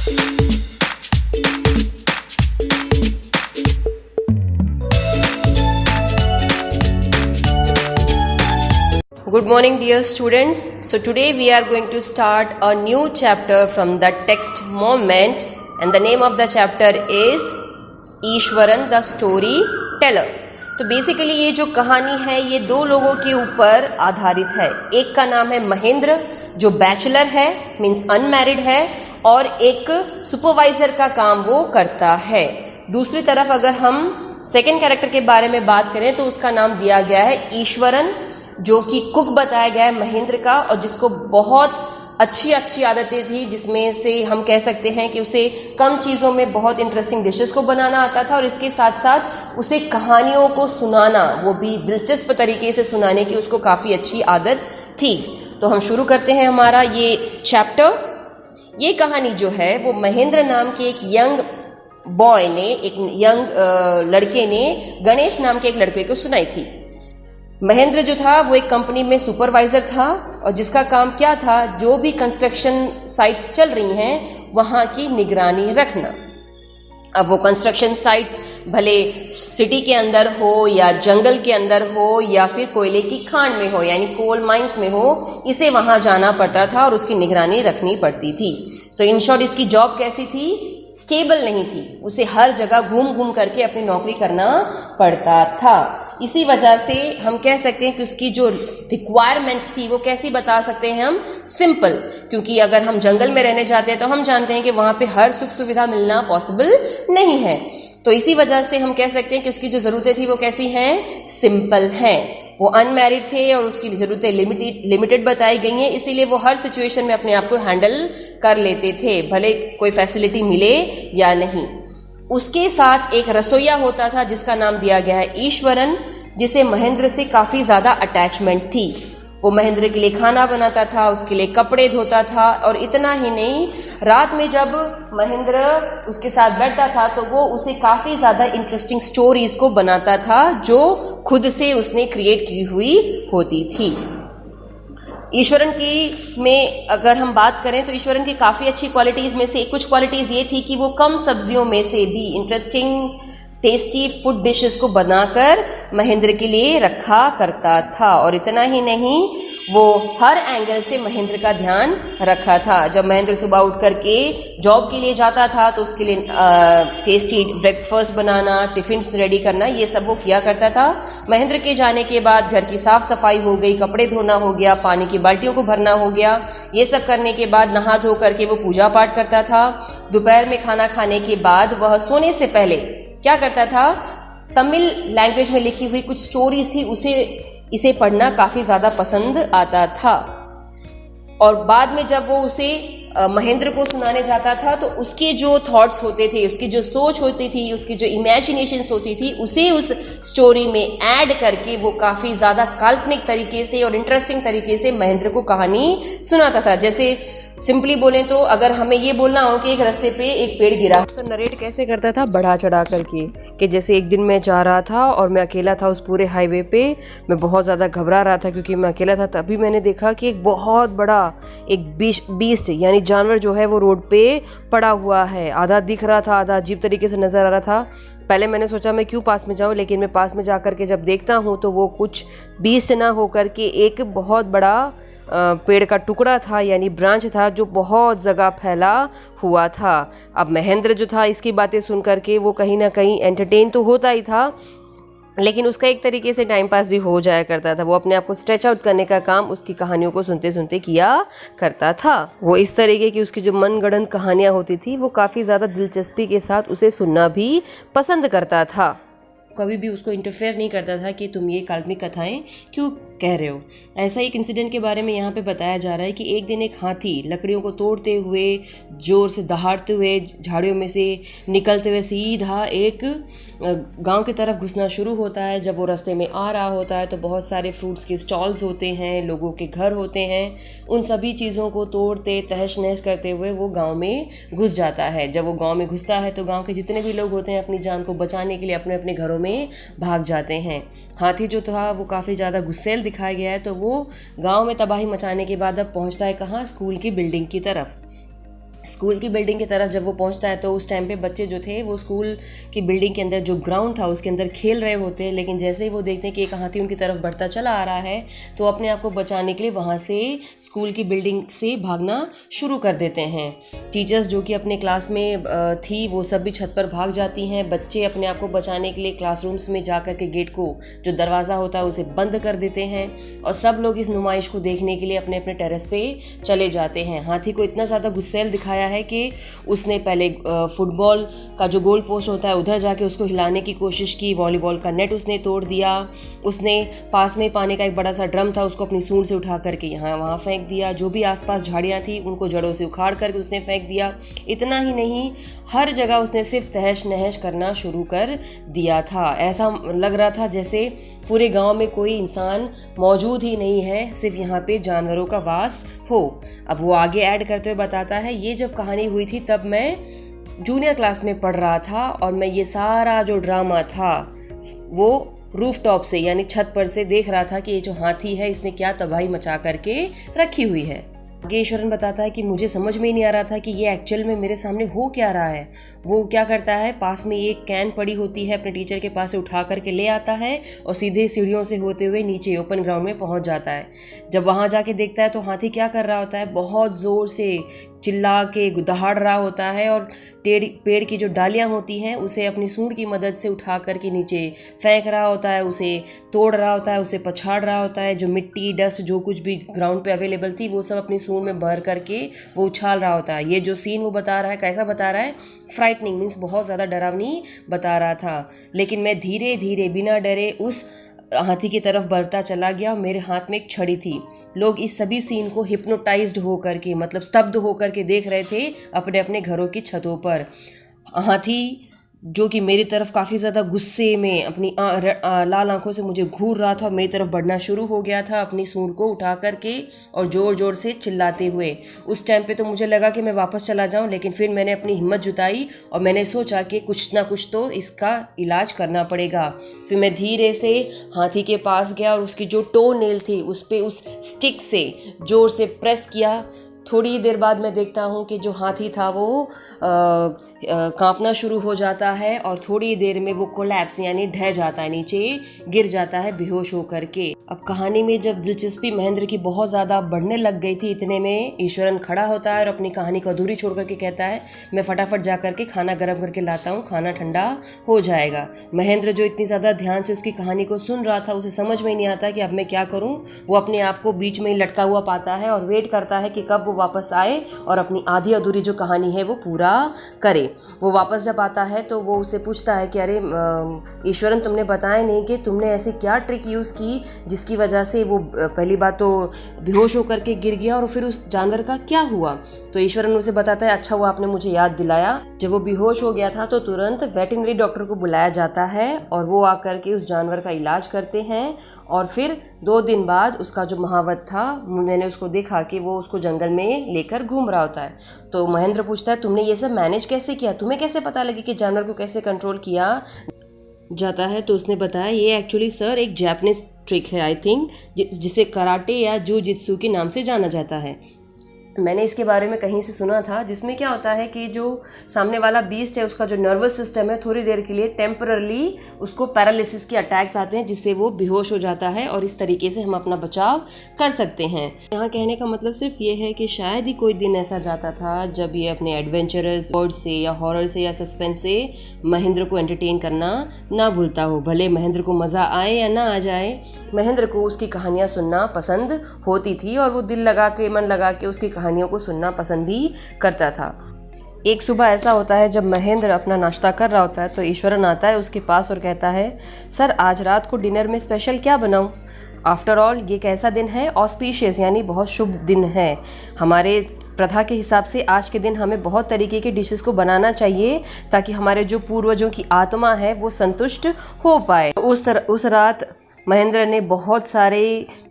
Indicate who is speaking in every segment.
Speaker 1: Good morning dear students. So today we are going to start a new chapter from the text Moment, and the name of the chapter is Eswaran the storyteller. तो basically ये जो कहानी है ये दो लोगों के ऊपर आधारित है। एक का नाम है महेंद्र जो बैचलर है, मीन्स अनमैरिड है, और एक सुपरवाइजर का काम वो करता है। दूसरी तरफ अगर हम सेकेंड कैरेक्टर के बारे में बात करें तो उसका नाम दिया गया है ईश्वरन, जो कि कुक बताया गया है महेंद्र का, और जिसको बहुत अच्छी आदतें थी, जिसमें से हम कह सकते हैं कि उसे कम चीज़ों में बहुत इंटरेस्टिंग डिशेस को बनाना आता था, और इसके साथ साथ उसे कहानियों को सुनाना, वो भी दिलचस्प तरीके से सुनाने की उसको काफ़ी अच्छी आदत थी। तो हम शुरू करते हैं हमारा ये चैप्टर। ये कहानी जो है वो महेंद्र नाम के एक यंग बॉय ने, एक यंग लड़के ने गणेश नाम के एक लड़के को सुनाई थी। महेंद्र जो था वो एक कंपनी में सुपरवाइजर था, और जिसका काम क्या था, जो भी कंस्ट्रक्शन साइट्स चल रही हैं वहाँ की निगरानी रखना। अब वो कंस्ट्रक्शन साइट्स भले सिटी के अंदर हो या जंगल के अंदर हो या फिर कोयले की खान में हो, यानी कोल माइंस में हो, इसे वहाँ जाना पड़ता था और उसकी निगरानी रखनी पड़ती थी। तो इन शॉर्ट इसकी जॉब कैसी थी? स्टेबल नहीं थी, उसे हर जगह घूम घूम करके अपनी नौकरी करना पड़ता था। इसी वजह से हम कह सकते हैं कि उसकी जो रिक्वायरमेंट्स थी वो कैसी बता सकते हैं हम? सिंपल, क्योंकि अगर हम जंगल में रहने जाते हैं तो हम जानते हैं कि वहाँ पे हर सुख सुविधा मिलना पॉसिबल नहीं है। तो इसी वजह से हम कह सकते हैं कि उसकी जो ज़रूरतें थी वो कैसी हैं? सिंपल हैं। वो अनमैरिड थे और उसकी ज़रूरतें लिमिटेड बताई गई हैं, इसीलिए वो हर सिचुएशन में अपने आप को हैंडल कर लेते थे, भले कोई फैसिलिटी मिले या नहीं। उसके साथ एक रसोइया होता था जिसका नाम दिया गया है ईश्वरन, जिसे महेंद्र से काफ़ी ज़्यादा अटैचमेंट थी। वो महेंद्र के लिए खाना बनाता था, उसके लिए कपड़े धोता था, और इतना ही नहीं, रात में जब महेंद्र उसके साथ बैठता था तो वो उसे काफ़ी ज़्यादा इंटरेस्टिंग स्टोरीज को बनाता था जो खुद से उसने क्रिएट की हुई होती थी। ईश्वरन की में अगर हम बात करें तो ईश्वरन की काफ़ी अच्छी क्वालिटीज़ में से कुछ क्वालिटीज़ ये थी कि वो कम सब्जियों में से भी इंटरेस्टिंग टेस्टी फूड डिशेस को बनाकर महेंद्र के लिए रखा करता था। और इतना ही नहीं, वो हर एंगल से महेंद्र का ध्यान रखा था। जब महेंद्र सुबह उठ करके जॉब के लिए जाता था तो उसके लिए टेस्टी ब्रेकफास्ट बनाना, टिफिन रेडी करना, ये सब वो किया करता था। महेंद्र के जाने के बाद घर की साफ सफाई हो गई, कपड़े धोना हो गया, पानी की बाल्टियों को भरना हो गया। ये सब करने के बाद नहा धो करके वो पूजा पाठ करता था। दोपहर में खाना खाने के बाद वह सोने से पहले क्या करता था? तमिल लैंग्वेज में लिखी हुई कुछ स्टोरीज थी, इसे पढ़ना काफ़ी ज़्यादा पसंद आता था। और बाद में जब वो उसे महेंद्र को सुनाने जाता था तो उसके जो थॉट्स होते थे, उसकी जो सोच होती थी, उसकी जो इमेजिनेशंस होती थी, उसे उस स्टोरी में ऐड करके वो काफ़ी ज़्यादा काल्पनिक तरीके से और इंटरेस्टिंग तरीके से महेंद्र को कहानी सुनाता था। जैसे सिंपली बोलें तो अगर हमें ये बोलना हो कि एक रास्ते पे एक पेड़ गिरा, तो नरेट कैसे करता था? बढ़ा चढ़ा करके, कि जैसे एक दिन मैं जा रहा था और मैं अकेला था उस पूरे हाईवे पे, मैं बहुत ज़्यादा घबरा रहा था क्योंकि मैं अकेला था। तभी मैंने देखा कि एक बहुत बड़ा एक बीस्ट यानी जानवर जो है वो रोड पे पड़ा हुआ है, आधा दिख रहा था, आधा अजीब तरीके से नज़र आ रहा था। पहले मैंने सोचा मैं क्यों पास में जाऊं, लेकिन मैं पास में जा कर के जब देखता हूं तो वो कुछ बीस्ट ना हो करके एक बहुत बड़ा पेड़ का टुकड़ा था, यानी ब्रांच था, जो बहुत जगह फैला हुआ था। अब महेंद्र जो था इसकी बातें सुन करके वो कहीं ना कहीं एंटरटेन तो होता ही था, लेकिन उसका एक तरीके से टाइम पास भी हो जाया करता था। वो अपने आप को स्ट्रेच आउट करने का काम उसकी कहानियों को सुनते सुनते किया करता था। वो इस तरीके की उसकी जो मनगढ़ंत कहानियाँ होती थी वो काफ़ी ज़्यादा दिलचस्पी के साथ उसे सुनना भी पसंद करता था। कभी भी उसको इंटरफेयर नहीं करता था कि तुम ये काल्पनिक कथाएं क्यों कह रहे हो। ऐसा एक इंसिडेंट के बारे में यहाँ पे बताया जा रहा है कि एक दिन एक हाथी लकड़ियों को तोड़ते हुए, जोर से दहाड़ते हुए, झाड़ियों में से निकलते हुए सीधा एक गांव की तरफ घुसना शुरू होता है। जब वो रास्ते में आ रहा होता है तो बहुत सारे फ्रूट्स के स्टॉल्स होते हैं, लोगों के घर होते हैं। उन सभी चीज़ों को तोड़ते तहस नहस करते हुए वो गांव में घुस जाता है। जब वो गांव में घुसता है तो गांव के जितने भी लोग होते हैं अपनी जान को बचाने के लिए अपने अपने घरों में भाग जाते हैं। हाथी जो था वो काफ़ी ज़्यादा गुस्सैल दिखाया गया है, तो वो गांव में तबाही मचाने के बाद अब पहुंचता है कहाँ? स्कूल की बिल्डिंग की तरफ। स्कूल की बिल्डिंग की तरफ जब वो पहुंचता है तो उस टाइम पे बच्चे जो थे वो स्कूल की बिल्डिंग के अंदर जो ग्राउंड था उसके अंदर खेल रहे होते हैं, लेकिन जैसे ही वो देखते हैं कि एक हाथी उनकी तरफ बढ़ता चला आ रहा है तो अपने आप को बचाने के लिए वहाँ से स्कूल की बिल्डिंग से भागना शुरू कर देते हैं। टीचर्स जो कि अपने क्लास में थी वो सब भी छत पर भाग जाती हैं। बच्चे अपने आप को बचाने के लिए क्लासरूम्स में जा कर के गेट को जो दरवाज़ा होता है उसे बंद कर देते हैं और सब लोग इस नुमाइश को देखने के लिए अपने अपने टेरेस पे चले जाते हैं। हाथी को इतना ज़्यादा गुस्सैल दिखाया है कि उसने पहले फुटबॉल का जो गोल पोस्ट होता है उधर जाके उसको हिलाने की कोशिश की, वॉलीबॉल का नेट उसने तोड़ दिया, उसने पास में पानी का एक बड़ा सा ड्रम था उसको अपनी सूंड से उठा करके यहाँ वहाँ फेंक दिया, जो भी आसपास झाड़ियाँ थी उनको जड़ों से उखाड़ करके उसने फेंक दिया। इतना ही नहीं, हर जगह उसने सिर्फ तहश नहश करना शुरू कर दिया था। ऐसा लग रहा था जैसे पूरे गांव में कोई इंसान मौजूद ही नहीं है, सिर्फ यहाँ पे जानवरों का वास हो। अब वो आगे ऐड करते हुए बताता है, ये जब कहानी हुई थी तब मैं जूनियर क्लास में पढ़ रहा था और मैं ये सारा जो ड्रामा था वो रूफ टॉप से यानी छत पर से देख रहा था कि ये जो हाथी है इसने क्या तबाही मचा करके रखी हुई है। आगे ईश्वरन बताता है कि मुझे समझ में ही नहीं आ रहा था कि ये एक्चुअल में मेरे सामने हो क्या रहा है। वो क्या करता है, पास में एक कैन पड़ी होती है अपने टीचर के पास से उठा करके ले आता है और सीधे सीढ़ियों से होते हुए नीचे ओपन ग्राउंड में पहुंच जाता है। जब वहां जाके देखता है तो हाथी क्या कर रहा होता है, बहुत ज़ोर से चिल्ला के दहाड़ रहा होता है और पेड़ की जो डालियां होती हैं उसे अपनी सूंड की मदद से उठा करके नीचे फेंक रहा होता है, उसे तोड़ रहा होता है, उसे पछाड़ रहा होता है। जो मिट्टी डस्ट जो कुछ भी ग्राउंड पे अवेलेबल थी वो सब अपनी सूंड में भर करके वो उछाल रहा होता है। ये जो सीन वो बता रहा है कैसा बता रहा है, फ्राइटनिंग मीन्स बहुत ज़्यादा डरावनी बता रहा था। लेकिन मैं धीरे धीरे बिना डरे उस हाथी की तरफ बढ़ता चला गया। मेरे हाथ में एक छड़ी थी। लोग इस सभी सीन को हिप्नोटाइज्ड होकर के मतलब स्तब्ध होकर के देख रहे थे अपने अपने घरों की छतों पर। हाथी जो कि मेरी तरफ काफ़ी ज़्यादा गुस्से में अपनी लाल आंखों से मुझे घूर रहा था, मेरी तरफ बढ़ना शुरू हो गया था अपनी सूंड को उठा करके और ज़ोर ज़ोर से चिल्लाते हुए। उस टाइम पे तो मुझे लगा कि मैं वापस चला जाऊं, लेकिन फिर मैंने अपनी हिम्मत जुटाई और मैंने सोचा कि कुछ ना कुछ तो इसका इलाज करना पड़ेगा। फिर मैं धीरे से हाथी के पास गया और उसकी जो टो नेल थी उस पर उस स्टिक से ज़ोर से प्रेस किया। थोड़ी देर बाद मैं देखता हूँ कि जो हाथी था वो कांपना शुरू हो जाता है और थोड़ी देर में वो कोलैप्स यानी ढह जाता है, नीचे गिर जाता है बेहोश होकर के। अब कहानी में जब दिलचस्पी महेंद्र की बहुत ज़्यादा बढ़ने लग गई थी, इतने में ईश्वरन खड़ा होता है और अपनी कहानी को अधूरी छोड़ करके कहता है, मैं फटाफट जा करके खाना गर्म करके लाता हूँ, खाना ठंडा हो जाएगा। महेंद्र जो इतनी ज़्यादा ध्यान से उसकी कहानी को सुन रहा था उसे समझ में ही नहीं आता कि अब मैं क्या करूँ। वो अपने आप को बीच में ही लटका हुआ पाता है और वेट करता है कि कब वो वापस आए और अपनी आधी अधूरी जो कहानी है वो पूरा करे। वो वापस जब आता है तो वो उसे पूछता है कि अरे ईश्वरन, तुमने बताया नहीं कि तुमने ऐसी क्या ट्रिक यूज़ की जिसकी वजह से वो पहली बात तो बेहोश होकर के गिर गया और फिर उस जानवर का क्या हुआ। तो ईश्वरन उसे बताता है, अच्छा हुआ आपने मुझे याद दिलाया। जब वो बेहोश हो गया था तो तुरंत वेटरनरी डॉक्टर को बुलाया जाता है और वो आकर के उस जानवर का इलाज करते हैं और फिर 2 दिन बाद उसका जो महावत था मैंने उसको देखा कि वो उसको जंगल में लेकर घूम रहा होता है। तो महेंद्र पूछता है, तुमने ये सब मैनेज कैसे किया, तुम्हें कैसे पता लगी कि जानवर को कैसे कंट्रोल किया जाता है। तो उसने बताया, ये एक्चुअली सर एक जापानीज ट्रिक है आई थिंक, जिसे कराटे या जू जित्सु के नाम से जाना जाता है। मैंने इसके बारे में कहीं से सुना था, जिसमें क्या होता है कि जो सामने वाला बीस्ट है उसका जो नर्वस सिस्टम है थोड़ी देर के लिए टेम्परली उसको पैरालिसिस के अटैक्स आते हैं जिससे वो बेहोश हो जाता है और इस तरीके से हम अपना बचाव कर सकते हैं। यहाँ कहने का मतलब सिर्फ ये है कि शायद ही कोई दिन ऐसा जाता था जब ये अपने एडवेंचरस वर्ड से या हॉरर से या सस्पेंस से महेंद्र को एंटरटेन करना ना भूलता हो। भले महेंद्र को मज़ा आए या ना आ जाए, महेंद्र को उसकी कहानियाँ सुनना पसंद होती थी और वो दिल लगा के मन लगा के उसकी कहानियों को सुनना पसंद भी करता था। एक सुबह ऐसा होता है जब महेंद्र अपना नाश्ता कर रहा होता है तो ईश्वरन आता है उसके पास और कहता है, सर आज रात को डिनर में स्पेशल क्या बनाऊं? आफ्टर ऑल ये कैसा दिन है, ऑस्पिशियस यानी बहुत शुभ दिन है। हमारे प्रथा के हिसाब से आज के दिन हमें बहुत तरीके के डिशेस को बनाना चाहिए ताकि हमारे जो पूर्वजों की आत्मा है वो संतुष्ट हो पाए। उस रात महेंद्र ने बहुत सारे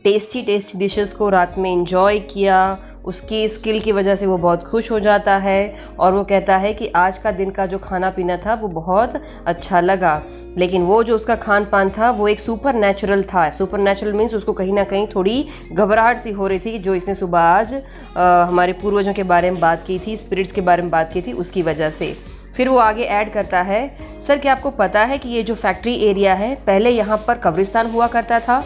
Speaker 1: टेस्टी डिशेस को रात में एंजॉय किया। उसकी स्किल की वजह से वो बहुत खुश हो जाता है और वो कहता है कि आज का दिन का जो खाना पीना था वो बहुत अच्छा लगा। लेकिन वो जो उसका खान पान था वो एक सुपर नेचुरल था। सुपर नेचुरल मीन्स उसको कहीं ना कहीं थोड़ी घबराहट सी हो रही थी, जो इसने सुबह आज हमारे पूर्वजों के बारे में बात की थी, स्पिरिट्स के बारे में बात की थी, उसकी वजह से। फिर वो आगे ऐड करता है, सर क्या आपको पता है कि ये जो फैक्ट्री एरिया है पहले यहाँ पर कब्रिस्तान हुआ करता था?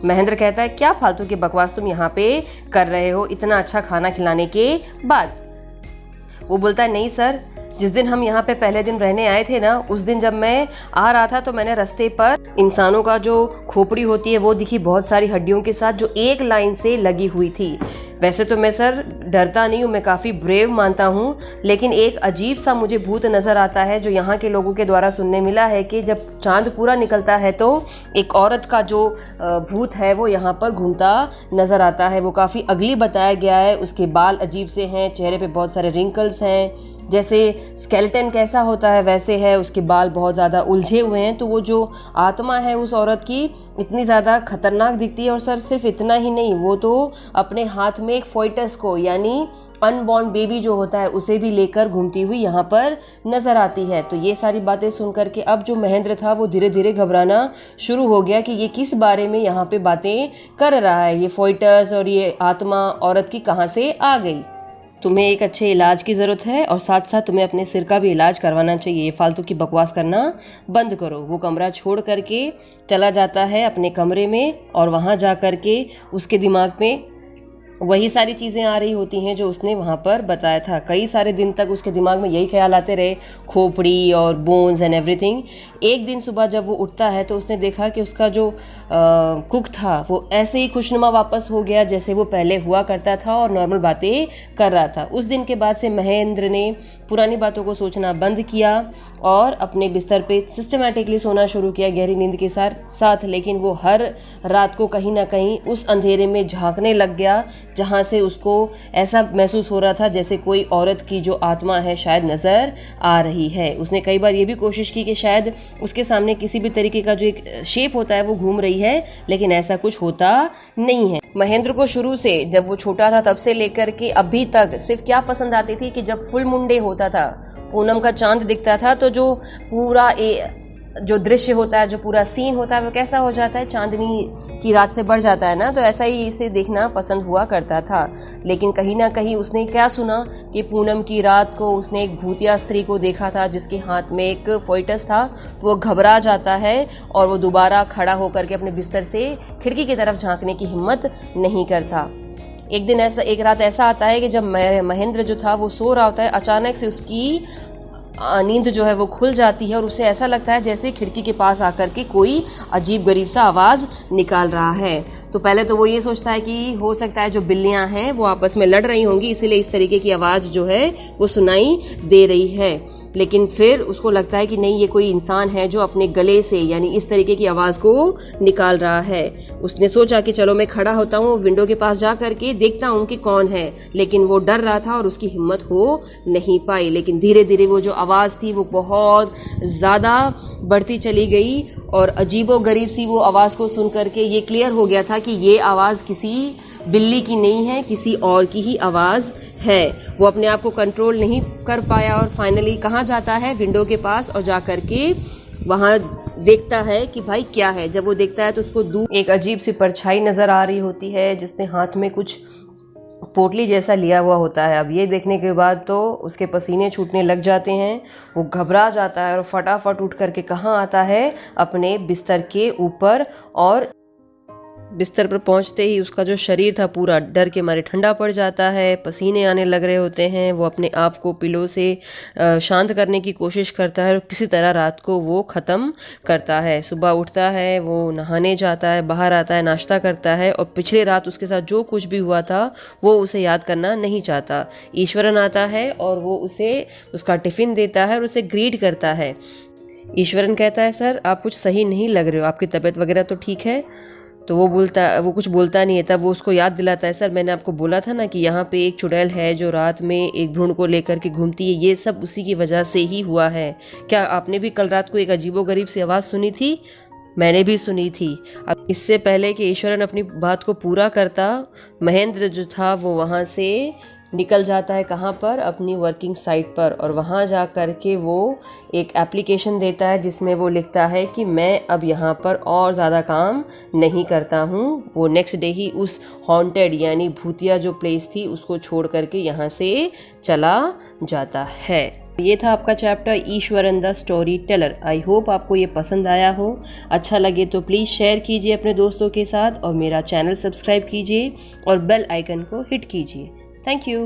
Speaker 1: महेंद्र कहता है, क्या फालतू की बकवास तुम यहाँ पे कर रहे हो इतना अच्छा खाना खिलाने के बाद? वो बोलता है, नहीं सर, जिस दिन हम यहाँ पे पहले दिन रहने आए थे ना, उस दिन जब मैं आ रहा था तो मैंने रास्ते पर इंसानों का जो खोपड़ी होती है वो दिखी, बहुत सारी हड्डियों के साथ, जो एक लाइन से लगी हुई थी। वैसे तो मैं सर डरता नहीं हूँ, मैं काफ़ी ब्रेव मानता हूँ, लेकिन एक अजीब सा मुझे भूत नज़र आता है जो यहाँ के लोगों के द्वारा सुनने मिला है कि जब चांद पूरा निकलता है तो एक औरत का जो भूत है वो यहाँ पर घूमता नज़र आता है। वो काफ़ी अगली बताया गया है, उसके बाल अजीब से हैं, चेहरे पे बहुत सारे रिंकल्स हैं, जैसे स्केलेटन कैसा होता है वैसे है, उसके बाल बहुत ज़्यादा उलझे हुए हैं। तो वो जो आत्मा है उस औरत की इतनी ज़्यादा खतरनाक दिखती है। और सर सिर्फ इतना ही नहीं, वो तो अपने हाथ में एक फोइटस को, यानी अनबॉर्न बेबी जो होता है, उसे भी लेकर घूमती हुई यहाँ पर नजर आती है। तो ये सारी बातें सुन करके अब जो महेंद्र था वो धीरे धीरे घबराना शुरू हो गया कि ये किस बारे में यहाँ पे बातें कर रहा है, ये फोइटस और ये आत्मा औरत की कहाँ से आ गई। तुम्हें एक अच्छे इलाज की ज़रूरत है और साथ साथ तुम्हें अपने सिर का भी इलाज करवाना चाहिए, फालतू की बकवास करना बंद करो। वो कमरा छोड़ करके चला जाता है अपने कमरे में और वहाँ जा करके उसके दिमाग में वही सारी चीज़ें आ रही होती हैं जो उसने वहाँ पर बताया था। कई सारे दिन तक उसके दिमाग में यही ख्याल आते रहे, खोपड़ी और बोन्स एंड एवरीथिंग। एक दिन सुबह जब वो उठता है तो उसने देखा कि उसका जो कुक था वो ऐसे ही खुशनुमा वापस हो गया जैसे वो पहले हुआ करता था और नॉर्मल बातें कर रहा था। उस दिन के बाद से महेंद्र ने पुरानी बातों को सोचना बंद किया और अपने बिस्तर पे सिस्टमैटिकली सोना शुरू किया गहरी नींद के साथ। लेकिन वो हर रात को कहीं ना कहीं उस अंधेरे में झांकने लग गया जहाँ से उसको ऐसा महसूस हो रहा था जैसे कोई औरत की जो आत्मा है शायद नज़र आ रही है। उसने कई बार ये भी कोशिश की कि शायद उसके सामने किसी भी तरीके का जो एक शेप होता है वो घूम रही है, लेकिन ऐसा कुछ होता नहीं है। महेंद्र को शुरू से, जब वो छोटा था तब से लेकर के अभी तक, सिर्फ क्या पसंद आती थी कि जब फुल मून डे होता था, पूनम का चांद दिखता था, तो जो पूरा जो दृश्य होता है, जो पूरा सीन होता है वो कैसा हो जाता है, चांदनी की रात से बढ़ जाता है ना। तो ऐसा ही इसे देखना पसंद हुआ करता था। लेकिन कहीं ना कहीं उसने क्या सुना कि पूनम की रात को उसने एक भूतिया स्त्री को देखा था जिसके हाथ में एक फोइटस था। तो वो घबरा जाता है और वो दोबारा खड़ा होकर के अपने बिस्तर से खिड़की की तरफ झांकने की हिम्मत नहीं करता। एक रात ऐसा आता है कि जब महेंद्र जो था वो सो रहा होता है, अचानक से उसकी नींद जो है वो खुल जाती है और उसे ऐसा लगता है जैसे खिड़की के पास आकर के कोई अजीब गरीब सा आवाज़ निकाल रहा है। तो पहले तो वो ये सोचता है कि हो सकता है जो बिल्लियां हैं वो आपस में लड़ रही होंगी, इसीलिए इस तरीके की आवाज़ जो है वो सुनाई दे रही है। लेकिन फिर उसको लगता है कि नहीं, ये कोई इंसान है जो अपने गले से, यानी इस तरीके की आवाज़ को निकाल रहा है। उसने सोचा कि चलो मैं खड़ा होता हूँ, विंडो के पास जा करके देखता हूँ कि कौन है। लेकिन वो डर रहा था और उसकी हिम्मत हो नहीं पाई। लेकिन धीरे धीरे वो जो आवाज़ थी वो बहुत ज़्यादा बढ़ती चली गई और अजीबो गरीब सी वो आवाज़ को सुन करके ये क्लियर हो गया था कि ये आवाज़ किसी बिल्ली की नहीं है, किसी और की ही आवाज़ है। वो अपने आप को कंट्रोल नहीं कर पाया और फाइनली कहाँ जाता है, विंडो के पास, और जा करके वहाँ देखता है कि भाई क्या है। जब वो देखता है तो उसको दूर एक अजीब सी परछाई नज़र आ रही होती है जिसने हाथ में कुछ पोटली जैसा लिया हुआ होता है। अब ये देखने के बाद तो उसके पसीने छूटने लग जाते हैं, वो घबरा जाता है और फटाफट उठ करके कहाँ आता है, अपने बिस्तर के ऊपर। और बिस्तर पर पहुंचते ही उसका जो शरीर था पूरा डर के मारे ठंडा पड़ जाता है, पसीने आने लग रहे होते हैं। वो अपने आप को पिलो से शांत करने की कोशिश करता है और किसी तरह रात को वो ख़त्म करता है। सुबह उठता है, वो नहाने जाता है, बाहर आता है, नाश्ता करता है और पिछले रात उसके साथ जो कुछ भी हुआ था वो उसे याद करना नहीं चाहता। ईश्वरन आता है और वो उसे उसका टिफ़िन देता है और उसे ग्रीट करता है। ईश्वरन कहता है, सर आप कुछ सही नहीं लग रहे हो, आपकी तबीयत वगैरह तो ठीक है? तो वो कुछ बोलता नहीं है। तब वो उसको याद दिलाता है, सर मैंने आपको बोला था ना कि यहाँ पे एक चुड़ैल है जो रात में एक भ्रूण को लेकर के घूमती है, ये सब उसी की वजह से ही हुआ है। क्या आपने भी कल रात को एक अजीबोगरीब सी आवाज़ सुनी थी? मैंने भी सुनी थी। अब इससे पहले कि ईश्वरन अपनी बात को पूरा करता, महेंद्र जो था वो वहाँ से निकल जाता है कहाँ पर, अपनी वर्किंग साइट पर, और वहाँ जा कर के वो एक एप्लीकेशन देता है जिसमें वो लिखता है कि मैं अब यहाँ पर और ज़्यादा काम नहीं करता हूँ। वो नेक्स्ट डे ही उस हॉन्टेड यानी भूतिया जो प्लेस थी उसको छोड़ करके यहाँ से चला जाता है। ये था आपका chapter Eswaran the story teller. I hope आपको ये पसंद आया हो। अच्छा लगे तो प्लीज़ शेयर कीजिए अपने दोस्तों के साथ और मेरा चैनल सब्सक्राइब कीजिए और बेल आइकन को हिट कीजिए। Thank you.